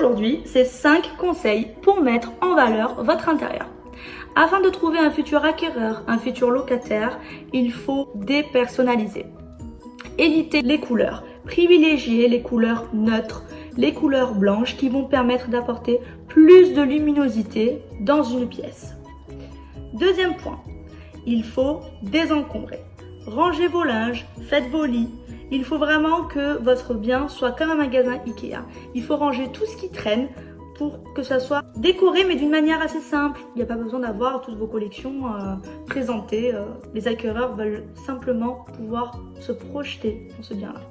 aujourd'hui, c'est 5 conseils pour mettre en valeur votre intérieur. Afin de trouver un futur acquéreur, un futur locataire, il faut dépersonnaliser. Évitez les couleurs. Privilégiez les couleurs neutres, les couleurs blanches qui vont permettre d'apporter plus de luminosité dans une pièce. Deuxième point, il faut désencombrer. Rangez vos linges, faites vos lits. Il faut vraiment que votre bien soit comme un magasin Ikea. Il faut ranger tout ce qui traîne pour que ça soit décoré, mais d'une manière assez simple. Il n'y a pas besoin d'avoir toutes vos collections présentées. Les acquéreurs veulent simplement pouvoir se projeter dans ce bien-là.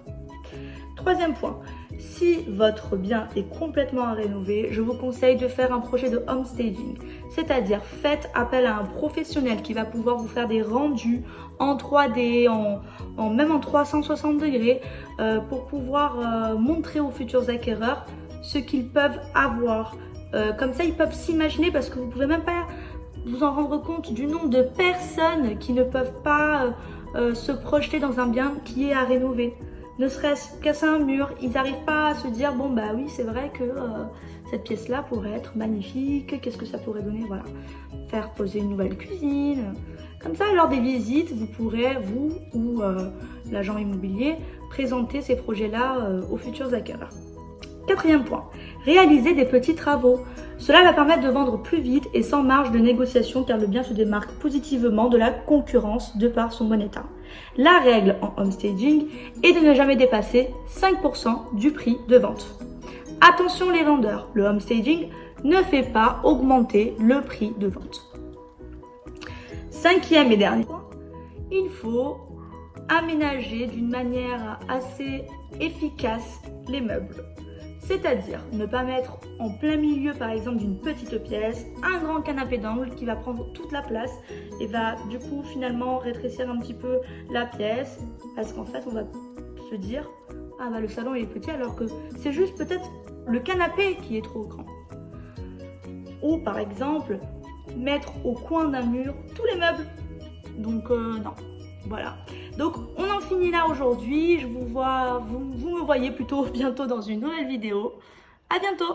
Troisième point, si votre bien est complètement à rénover, je vous conseille de faire un projet de home staging. C'est-à-dire, faites appel à un professionnel qui va pouvoir vous faire des rendus en 3D, même en 360 degrés, pour pouvoir montrer aux futurs acquéreurs ce qu'ils peuvent avoir. Comme ça, ils peuvent s'imaginer, parce que vous ne pouvez même pas vous en rendre compte du nombre de personnes qui ne peuvent pas se projeter dans un bien qui est à rénover. Ne serait-ce casser un mur, ils n'arrivent pas à se dire bon bah oui c'est vrai que cette pièce là pourrait être magnifique, qu'est-ce que ça pourrait donner, voilà. Faire poser une nouvelle cuisine, comme ça lors des visites vous pourrez, vous ou l'agent immobilier, présenter ces projets là aux futurs acquéreurs. Quatrième point, réaliser des petits travaux. Cela va permettre de vendre plus vite et sans marge de négociation car le bien se démarque positivement de la concurrence de par son bon état. La règle en home staging est de ne jamais dépasser 5% du prix de vente. Attention les vendeurs, le home staging ne fait pas augmenter le prix de vente. Cinquième et dernier point, il faut aménager d'une manière assez efficace les meubles. C'est-à-dire ne pas mettre en plein milieu par exemple d'une petite pièce un grand canapé d'angle qui va prendre toute la place et va du coup finalement rétrécir un petit peu la pièce, parce qu'en fait on va se dire ah bah le salon il est petit alors que c'est juste peut-être le canapé qui est trop grand. Ou par exemple mettre au coin d'un mur tous les meubles. Donc non. Voilà, donc on en finit là aujourd'hui, je vous vois, vous me voyez plutôt bientôt dans une nouvelle vidéo. À bientôt!